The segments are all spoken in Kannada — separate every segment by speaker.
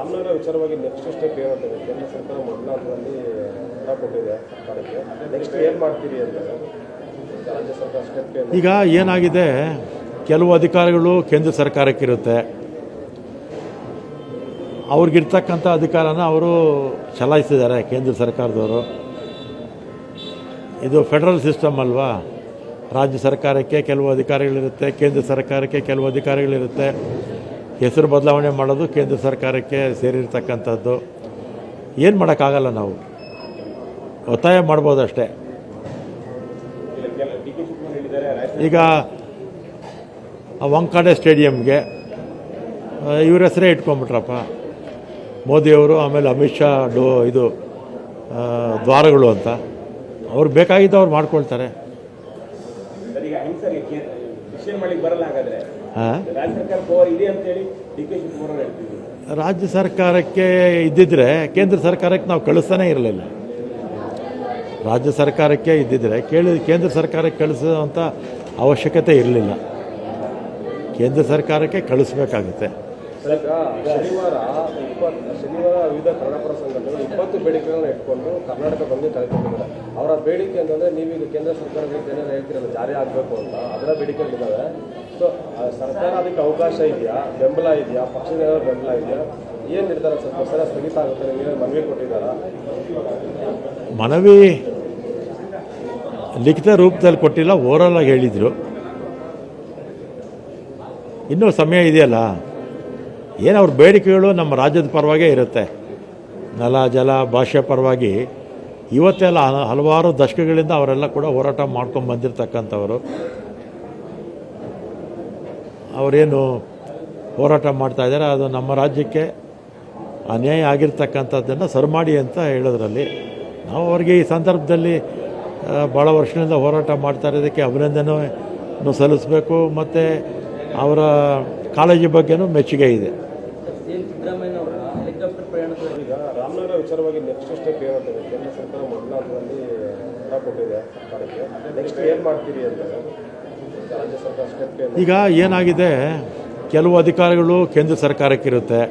Speaker 1: ರಾಮನಗರ ವಿಚಾರವಾಗಿ ನೆಕ್ಸ್ಟ್ ಸ್ಟೆಪ್ ಏನಾಗ್ತದೆ? ಕೇಂದ್ರ ಸರ್ಕಾರ ಮೊದಲ ಹಂತದಲ್ಲಿ ಹಣ ಕೊಟ್ಟಿದೆ ಸರ್ಕಾರಕ್ಕೆ, ನೆಕ್ಸ್ಟ್ ಏನು ಮಾಡ್ತೀರಿ ಅಂತ ರಾಜ್ಯ ಸರ್ಕಾರ ಸ್ಟೆಪ್ ಏನು?
Speaker 2: ಈಗ ಏನಾಗಿದೆ, ಕೆಲವು ಅಧಿಕಾರಿಗಳು ಕೇಂದ್ರ ಸರ್ಕಾರಕ್ಕಿರುತ್ತೆ, ಅವ್ರಿಗಿರ್ತಕ್ಕಂಥ ಅಧಿಕಾರನ ಅವರು ಚಲಾಯಿಸಿದ್ದಾರೆ ಕೇಂದ್ರ ಸರ್ಕಾರದವರು. ಇದು ಫೆಡರಲ್ ಸಿಸ್ಟಮ್ ಅಲ್ವಾ, ರಾಜ್ಯ ಸರ್ಕಾರಕ್ಕೆ ಕೆಲವು ಅಧಿಕಾರಿಗಳಿರುತ್ತೆ, ಕೇಂದ್ರ ಸರ್ಕಾರಕ್ಕೆ ಕೆಲವು ಅಧಿಕಾರಿಗಳಿರುತ್ತೆ. ಹೆಸರು ಬದಲಾವಣೆ ಮಾಡೋದು ಕೇಂದ್ರ ಸರ್ಕಾರಕ್ಕೆ ಸೇರಿರ್ತಕ್ಕಂಥದ್ದು. ಏನು ಮಾಡೋಕ್ಕಾಗಲ್ಲ, ನಾವು ಒತ್ತಾಯ ಮಾಡ್ಬೋದಷ್ಟೇ. ಈಗ ವಂಕಾಡೆ ಸ್ಟೇಡಿಯಂಗೆ ಇವ್ರ ಹೆಸರೇ ಇಟ್ಕೊಂಡ್ಬಿಟ್ರಪ್ಪ ಮೋದಿಯವರು, ಆಮೇಲೆ ಅಮಿತ್ ಶಾ ಇದು ದ್ವಾರಗಳು ಅಂತ. ಅವ್ರು ಬೇಕಾಗಿದ್ದು ಅವ್ರು ಮಾಡ್ಕೊಳ್ತಾರೆ. ರಾಜ್ಯ ಸರ್ಕಾರಕ್ಕೆ ಇದ್ದಿದ್ರೆ ಕೇಂದ್ರ ಸರ್ಕಾರಕ್ಕೆ ನಾವು ಕಳಿಸ್ತಾನೆ ಇರಲಿಲ್ಲ. ರಾಜ್ಯ ಸರ್ಕಾರಕ್ಕೆ ಇದ್ದಿದ್ರೆ ಕೇಂದ್ರ ಸರ್ಕಾರಕ್ಕೆ ಕಳಿಸೋಂಥ ಅವಶ್ಯಕತೆ ಇರಲಿಲ್ಲ. ಕೇಂದ್ರ ಸರ್ಕಾರಕ್ಕೆ ಕಳಿಸ್ಬೇಕಾಗುತ್ತೆ.
Speaker 1: ಶನಿವಾರ ವಿವಿಧ ಕನ್ನಡಪರ ಸಂಘಟನೆಗಳು 20 ಬೇಡಿಕೆಗಳನ್ನ ಇಟ್ಕೊಂಡು ಕರ್ನಾಟಕ ಬಂದು ಕರೆದುಕೊಂಡಿದ್ದಾರೆ. ಅವರ ಬೇಡಿಕೆ ಅಂತಂದರೆ, ನೀವೀಗ ಕೇಂದ್ರ ಸರ್ಕಾರಕ್ಕೆ ಏನೇನು ಹೇಳ್ತೀರಲ್ಲ ಜಾರಿ ಆಗಬೇಕು ಅಂತ, ಅದರ ಬೇಡಿಕೆಗಳಿದ್ದಾವೆ. ಸೊ ಸರ್ಕಾರ ಅದಕ್ಕೆ ಅವಕಾಶ ಇದೆಯಾ, ಬೆಂಬಲ ಇದೆಯಾ, ಪಕ್ಷದ ಬೆಂಬಲ ಇದೆಯಾ, ಏನು ನಿರ್ಧಾರ? ಸ್ವಲ್ಪ ಸಲ ಸ್ಥಗಿತ ಆಗುತ್ತೆ, ನೀವೇ ಮನವಿ ಕೊಟ್ಟಿದ್ದಾರಾ?
Speaker 2: ಮನವಿ ಲಿಖಿತ ರೂಪದಲ್ಲಿ ಕೊಟ್ಟಿಲ್ಲ, ಓರಲ್ ಆಗಿ ಹೇಳಿದರು. ಇನ್ನೂ ಸಮಯ ಇದೆಯಲ್ಲ. ಏನು ಅವ್ರ ಬೇಡಿಕೆಗಳು ನಮ್ಮ ರಾಜ್ಯದ ಪರವಾಗೇ ಇರುತ್ತೆ. ನೆಲ, ಜಲ, ಭಾಷೆ ಪರವಾಗಿ ಇವತ್ತೆಲ್ಲ ಹಲವಾರು ದಶಕಗಳಿಂದ ಅವರೆಲ್ಲ ಕೂಡ ಹೋರಾಟ ಮಾಡ್ಕೊಂಡು ಬಂದಿರತಕ್ಕಂಥವರು. ಅವರೇನು ಹೋರಾಟ ಮಾಡ್ತಾಯಿದ್ದಾರೆ, ಅದು ನಮ್ಮ ರಾಜ್ಯಕ್ಕೆ ಅನ್ಯಾಯ ಆಗಿರ್ತಕ್ಕಂಥದ್ದನ್ನು ಸರಿಮಾಡಿ ಅಂತ ಹೇಳೋದ್ರಲ್ಲಿ ನಾವು ಅವ್ರಿಗೆ ಈ ಸಂದರ್ಭದಲ್ಲಿ ಭಾಳ ವರ್ಷದಿಂದ ಹೋರಾಟ ಮಾಡ್ತಾ ಇರೋದಕ್ಕೆ ಅಭಿನಂದನೆ ಸಲ್ಲಿಸಬೇಕು. ಮತ್ತು ಅವರ ಕಾಳಜಿ ಬಗ್ಗೆನೂ ಮೆಚ್ಚುಗೆ ಇದೆ.
Speaker 1: ಈಗ ರಾಮನಗರ ವಿಚಾರವಾಗಿ ನೆಕ್ಸ್ಟ್ ಸ್ಟೆಪ್ ಏನಾಗ್ತದೆ? ಕೇಂದ್ರ ಸರ್ಕಾರ ಮೊದಲ ಹಂತದಲ್ಲಿ ಹಣ ಕೊಟ್ಟಿದೆ ಸರ್ಕಾರಕ್ಕೆ, ನೆಕ್ಸ್ಟ್ ಏನು ಮಾಡ್ತೀರಿ ಅಂತ ರಾಜ್ಯ ಸರ್ಕಾರ ಸ್ಟೆಪ್ ಏನು?
Speaker 2: ಈಗ ಏನಾಗಿದೆ, ಕೆಲವು ಅಧಿಕಾರಿಗಳು ಕೇಂದ್ರ ಸರ್ಕಾರಕ್ಕಿರುತ್ತೆ,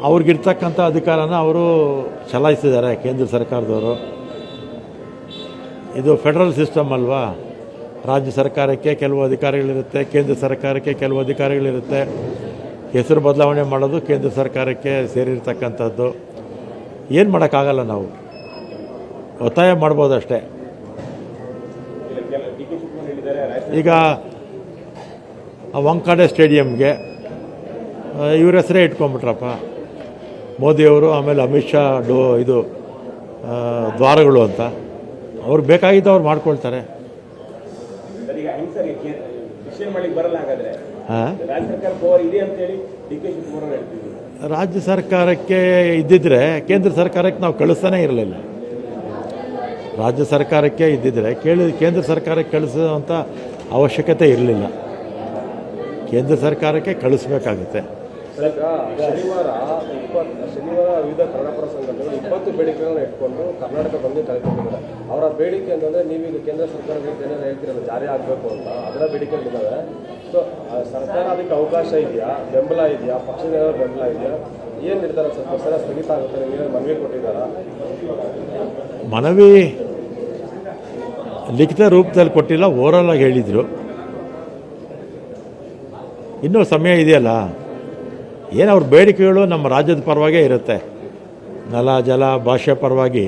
Speaker 2: ಅವ್ರಿಗಿರ್ತಕ್ಕಂಥ ಅಧಿಕಾರನ ಅವರು ಚಲಾಯಿಸಿದ್ದಾರೆ ಕೇಂದ್ರ ಸರ್ಕಾರದವರು. ಇದು ಫೆಡರಲ್ ಸಿಸ್ಟಮ್ ಅಲ್ವಾ, ರಾಜ್ಯ ಸರ್ಕಾರಕ್ಕೆ ಕೆಲವು ಅಧಿಕಾರಿಗಳಿರುತ್ತೆ, ಕೇಂದ್ರ ಸರ್ಕಾರಕ್ಕೆ ಕೆಲವು ಅಧಿಕಾರಿಗಳಿರುತ್ತೆ. ಹೆಸರು ಬದಲಾವಣೆ ಮಾಡೋದು ಕೇಂದ್ರ ಸರ್ಕಾರಕ್ಕೆ ಸೇರಿರ್ತಕ್ಕಂಥದ್ದು. ಏನು ಮಾಡೋಕ್ಕಾಗಲ್ಲ, ನಾವು ಒತ್ತಾಯ ಮಾಡ್ಬೋದಷ್ಟೇ. ಈಗ ವಂಕಾಡೆ ಸ್ಟೇಡಿಯಂಗೆ ಇವ್ರ ಹೆಸರೇ ಇಟ್ಕೊಂಡ್ಬಿಟ್ರಪ್ಪ ಮೋದಿಯವರು, ಆಮೇಲೆ ಅಮಿತ್ ಶಾ ಇದು ದ್ವಾರಗಳು ಅಂತ. ಅವ್ರು ಬೇಕಾಗಿದ್ದು ಅವ್ರು ಮಾಡ್ಕೊಳ್ತಾರೆ. ರಾಜ್ಯ ಸರ್ಕಾರಕ್ಕೆ ಇದ್ದಿದ್ರೆ ಕೇಂದ್ರ ಸರ್ಕಾರಕ್ಕೆ ನಾವು ಕಳಿಸ್ತಾನೆ ಇರಲಿಲ್ಲ. ರಾಜ್ಯ ಸರ್ಕಾರಕ್ಕೆ ಇದ್ದಿದ್ರೆ ಕೇಂದ್ರ ಸರ್ಕಾರಕ್ಕೆ ಕಳಿಸೋಂಥ ಅವಶ್ಯಕತೆ ಇರಲಿಲ್ಲ. ಕೇಂದ್ರ ಸರ್ಕಾರಕ್ಕೆ ಕಳಿಸ್ಬೇಕಾಗುತ್ತೆ.
Speaker 1: ಶನಿವಾರ ವಿವಿಧ ಕನ್ನಡಪರ ಸಂಘಟನೆಗಳು 20 ಬೇಡಿಕೆಗಳನ್ನ ಇಟ್ಕೊಂಡು ಕರ್ನಾಟಕ ಬಂದು ಕರೆದುಕೊಂಡಿದ್ದಾರೆ. ಅವರ ಬೇಡಿಕೆ ಅಂತಂದರೆ, ನೀವೀಗ ಕೇಂದ್ರ ಸರ್ಕಾರಕ್ಕೆ ಏನೇನು ಹೇಳ್ತೀರಲ್ಲ ಜಾರಿ ಆಗಬೇಕು ಅಂತ, ಅದರ ಬೇಡಿಕೆಗಳಿದ್ದಾವೆ. ಸೊ ಸರ್ಕಾರ ಅದಕ್ಕೆ ಅವಕಾಶ ಇದೆಯಾ, ಬೆಂಬಲ ಇದೆಯಾ, ಪಕ್ಷದ ಬೆಂಬಲ ಇದೆಯಾ, ಏನು ನಿರ್ಧಾರ? ಸ್ವಲ್ಪ ಸಲ ಸ್ಥಗಿತ ಆಗುತ್ತೆ, ನೀವೇ ಮನವಿ ಕೊಟ್ಟಿದ್ದಾರಾ?
Speaker 2: ಮನವಿ ಲಿಖಿತ ರೂಪದಲ್ಲಿ ಕೊಟ್ಟಿಲ್ಲ, ಓರಲ್ ಆಗಿ ಹೇಳಿದರು. ಇನ್ನೂ ಸಮಯ ಇದೆಯಲ್ಲ. ಏನು ಅವ್ರ ಬೇಡಿಕೆಗಳು ನಮ್ಮ ರಾಜ್ಯದ ಪರವಾಗೇ ಇರುತ್ತೆ. ನೆಲ, ಜಲ, ಭಾಷೆ ಪರವಾಗಿ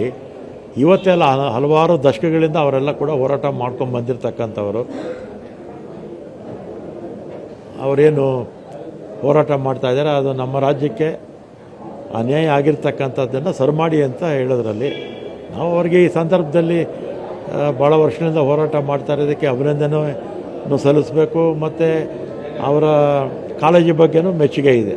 Speaker 2: ಇವತ್ತೆಲ್ಲ ಹಲವಾರು ದಶಕಗಳಿಂದ ಅವರೆಲ್ಲ ಕೂಡ ಹೋರಾಟ ಮಾಡ್ಕೊಂಡು ಬಂದಿರತಕ್ಕಂಥವರು. ಅವರೇನು ಹೋರಾಟ ಮಾಡ್ತಾಯಿದ್ದಾರೆ, ಅದು ನಮ್ಮ ರಾಜ್ಯಕ್ಕೆ ಅನ್ಯಾಯ ಆಗಿರ್ತಕ್ಕಂಥದ್ದನ್ನು ಸರಿಮಾಡಿ ಅಂತ ಹೇಳೋದ್ರಲ್ಲಿ ನಾವು ಅವ್ರಿಗೆ ಈ ಸಂದರ್ಭದಲ್ಲಿ ಭಾಳ ವರ್ಷದಿಂದ ಹೋರಾಟ ಮಾಡ್ತಾ ಇರೋದಕ್ಕೆ ಅಭಿನಂದನೆ ಸಲ್ಲಿಸಬೇಕು. ಮತ್ತು ಅವರ ಕಾಳಜಿ ಬಗ್ಗೆನೂ ಮೆಚ್ಚುಗೆ ಇದೆ.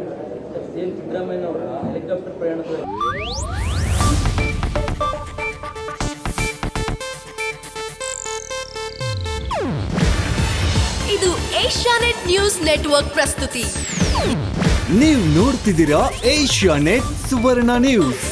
Speaker 3: ಇದು ಏಷ್ಯಾನೆಟ್ ನ್ಯೂಸ್ ನೆಟ್ವರ್ಕ್ ಪ್ರಸ್ತುತಿ.
Speaker 4: ನೀವು ನೋಡ್ತಿದ್ದೀರಾ ಏಷ್ಯಾನೆಟ್ ಸುವರ್ಣ ನ್ಯೂಸ್.